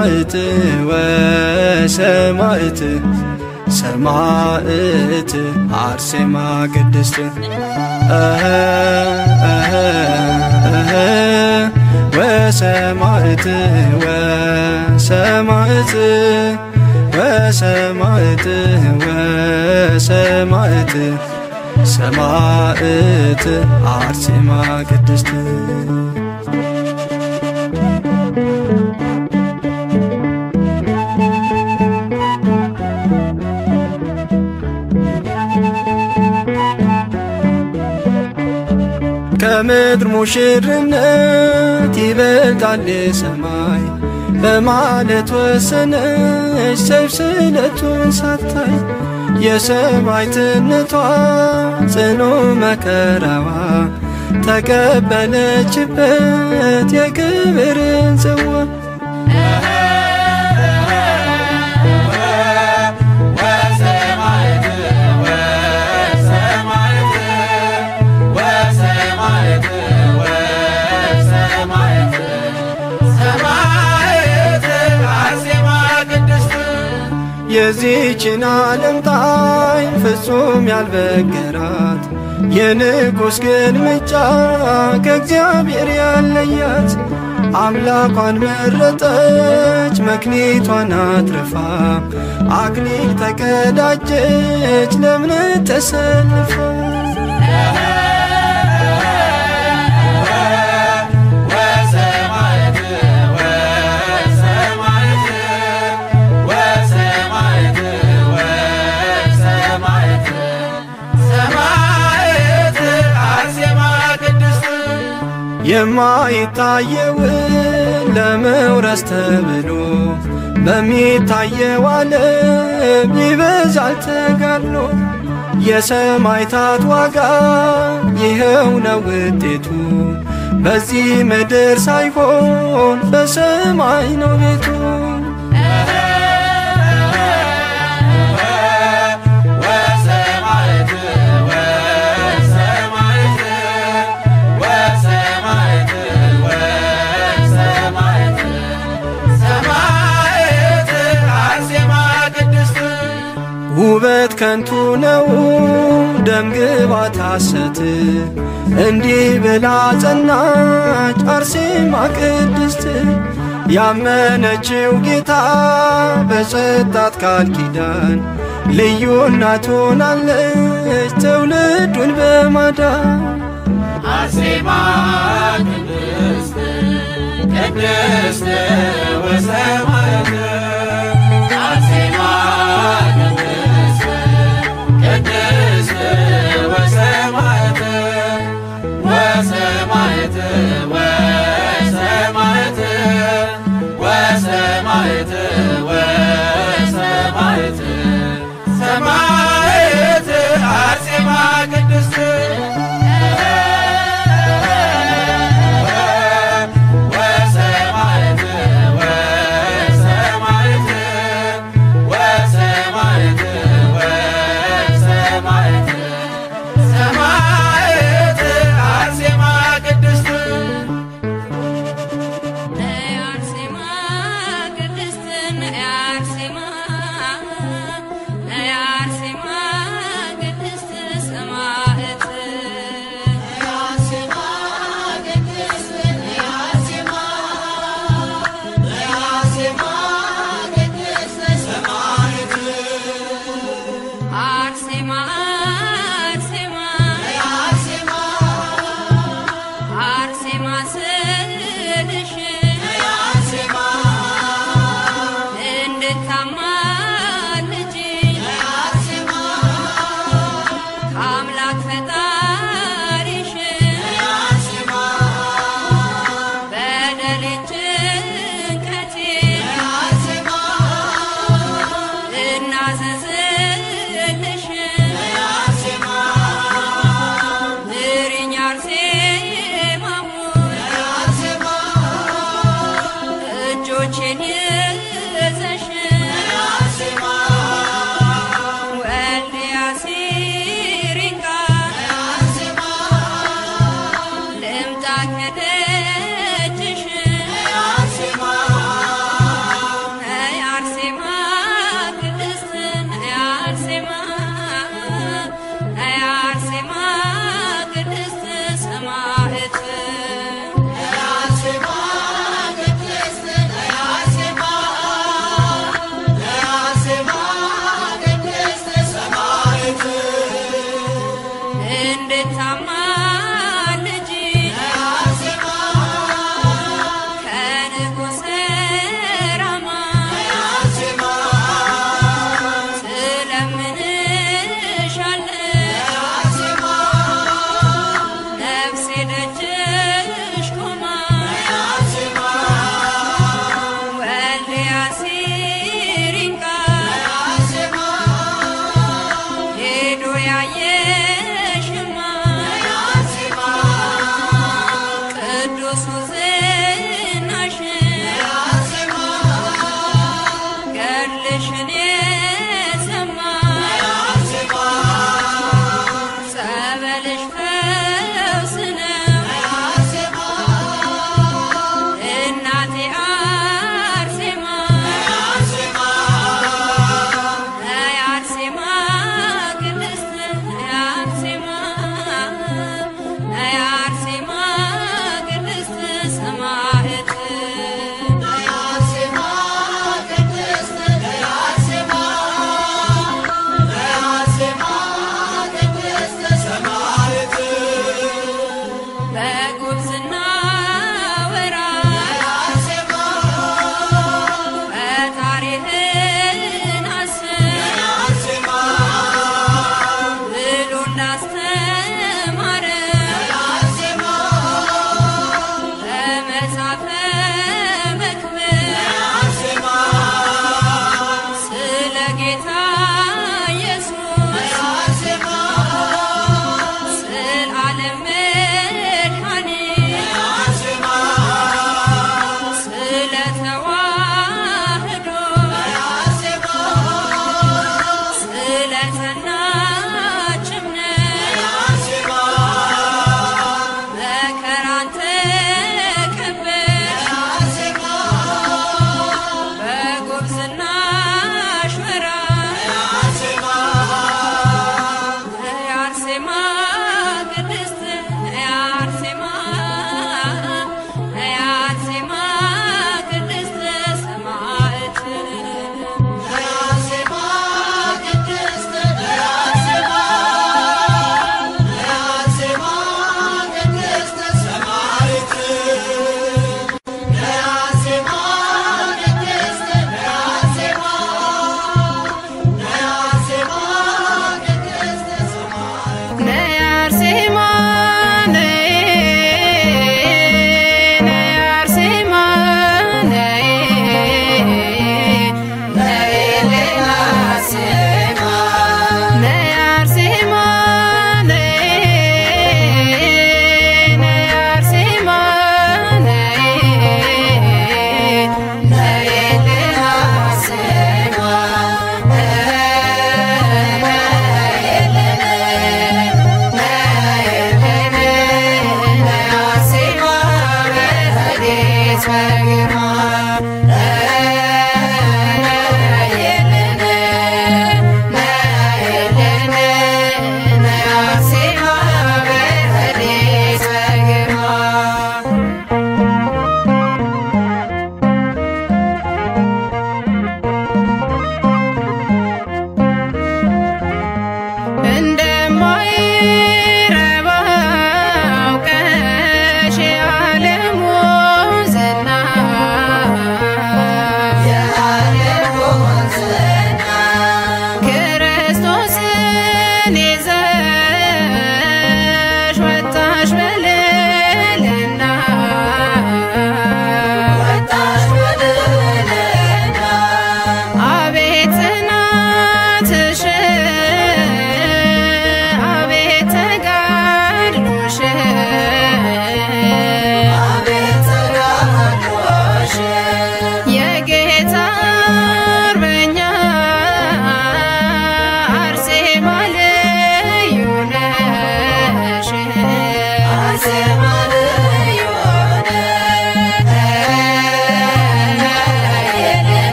ሰማዕት ወሰማዕት ሰማዕት አርሴማ ቅድስት ወሰማዕት ወሰማዕት ወሰማዕት ወሰማዕት ሰማዕት አርሴማ ቅድስት ከምድር ሙሽርነት ይበልጣል ሰማይ በማለት ወሰነች ሰይፍ ስለቱን ሳታይ የሰማዕትነቷ ጽኑ መከራዋ ተቀበለችበት የክብርን ጽዋ የዚችን ዓለም ጣዕም ፍጹም ያልበገራት የንጉሥ ግልምጫ ከእግዚአብሔር ያለያት አምላኳን መረጠች መክሊቷን አትርፋ አክሊል ተቀዳጀች ለእምነት ተሰልፋ የማይታየውን ለመውረስ ተብሎ በሚታየው ዓለም ይበዛል ተጋድሎ የሰማዕታት ዋጋ ይኸው ነው ውጤቱ በዚህ ምድር ሳይሆን በሰማይ ነው ቤቱ ውበት ከንቱ ነው ደም ግባት ሐሰት እንዲህ ብላ ጸናች አርሴማ ቅድስት ያመነችው ጌታ በሰጣት ቃል ኪዳን ልዩ እናት ሆናለች ትውልዱን በማዳን አርሴማ ቅድስት ቅድስት ወሰማዕት አርሴማ ሰማዕት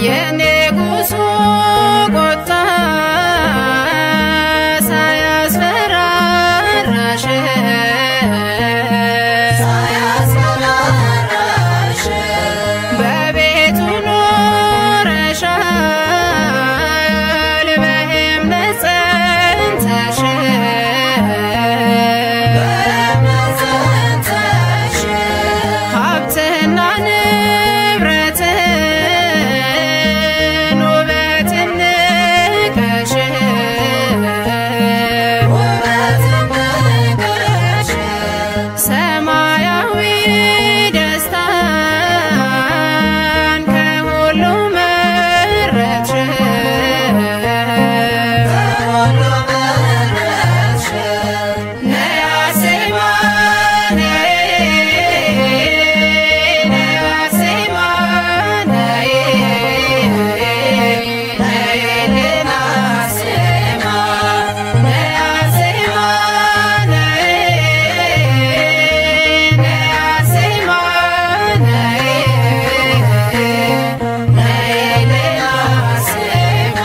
የንጉሡ ቁጣ ሳያስፈራራሽ በቤቱ ኖረሻል በእምነት ጸንተሽ ሀብትና ንብረትን ውበትን ንቀሽ ሰማያዊ ደስታን ከሁሉ መረጥሽ ነይ አርሴማ ነይ ነይ አርሴማ ነይ ነይልን አርሴማ ነይ አርሴማ ነይ ነይ አርሴማ ነይ ነይልን አርሴማ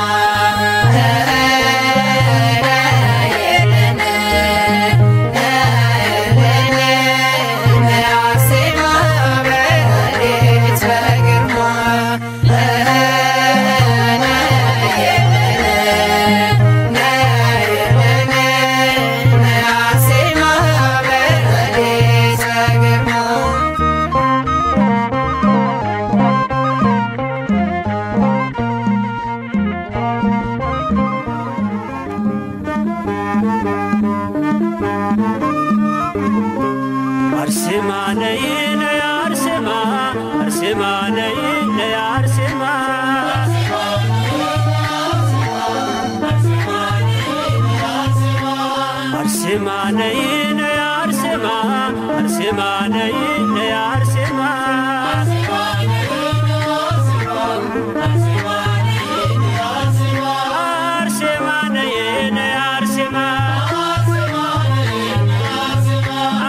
ነይ አርሴማ በሌሊት በግርማ ነይ አርሴማ በሌሊት በግርማ አርሴማ ነይ ነይ አርሴማ አርሴማ ነይ ነይ አርሴማ አርሴማ ነይ ነይ አርሴማ አርሴማ ነይ ነይ አርሴማ አርሴማ ነይ ነይ አርሴማ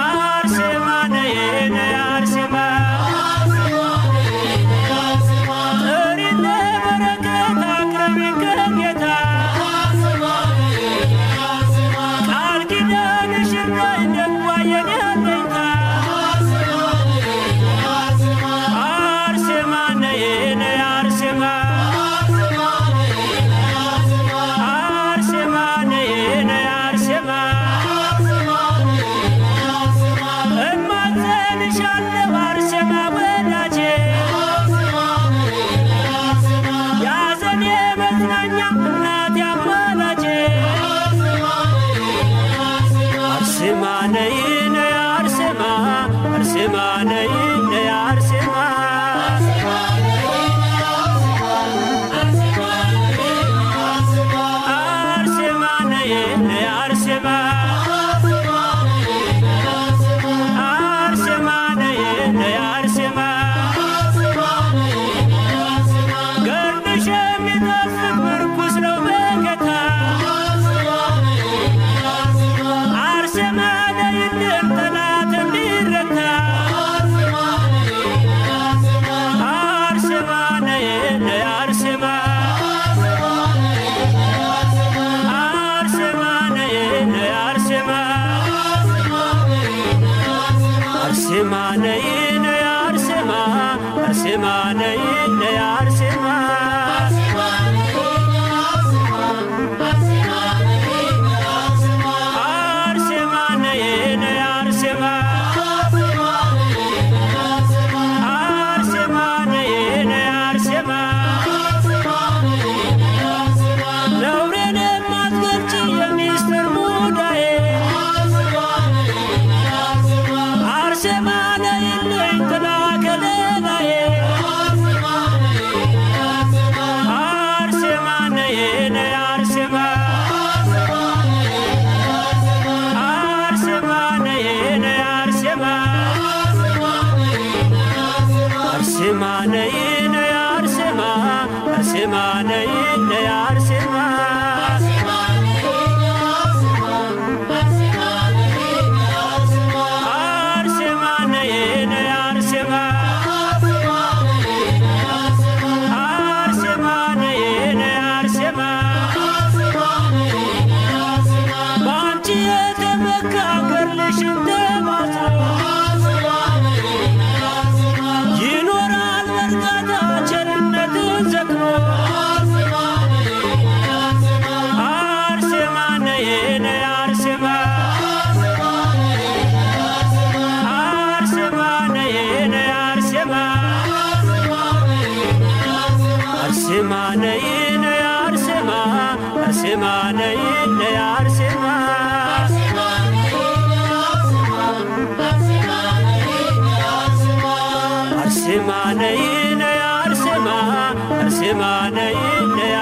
አርሴማ ነይ ነይ አርሴማ ጥሪን ለበረከት አቅርቢን ከጌታ ቃል ኪዳንሽን ነይ ደጓ የኔ አለኝታ አርሴማ ነይ ነይ አርሴማ አርሴማ ነይ ነይ አርሴማ እማጸንሻለሁ አርሴማ ወዳጄ ያዘኔ መጽናኛ እናቴ አማላጄ አርሴማ ነይ ነይ አርሴማ አርሴማ ነይ ነይ አርሴማ አርሴማ ነይ ነይ አርሴማ አርሴማ ነይ ነይ አርሴማ ገድልሽ የሚጣፍጥ ምርኩስ ነው በጌታ አርሴማ ነይልን ጠላት እንዲረታ አርሴማ ነይ ነይ አርሴማ አርሴማ ነይ ነይ አርሴማ አርሴማ ነይ ነይ አርሴማ አርሴማ ነይ ነይ አርሴማ አርሴማ ነይ ነይ አርሴማ አርሴማ ነይ ነይ አርሴማ ነውሬን የማትገልጪ የሚስጥር ሙዳዬ አርሴማ ነይልኝ ጥላ ከለላዬ አርሴማ ነይ ነይ አርሴማ አርሴማ ነይ ነይ አርሴማ አርሴማ ነይ ነይ አርሴማ አርሴማ ነይ ነይ አርሴማ አርሴማ ነይ ነይ አርሴማ ነይ ነይ አርሴማ አርሴማ ነይ ነይ አርሴማ አርሴማ ነይ ነይ አርሴማ አርሴማ ነይ ነይ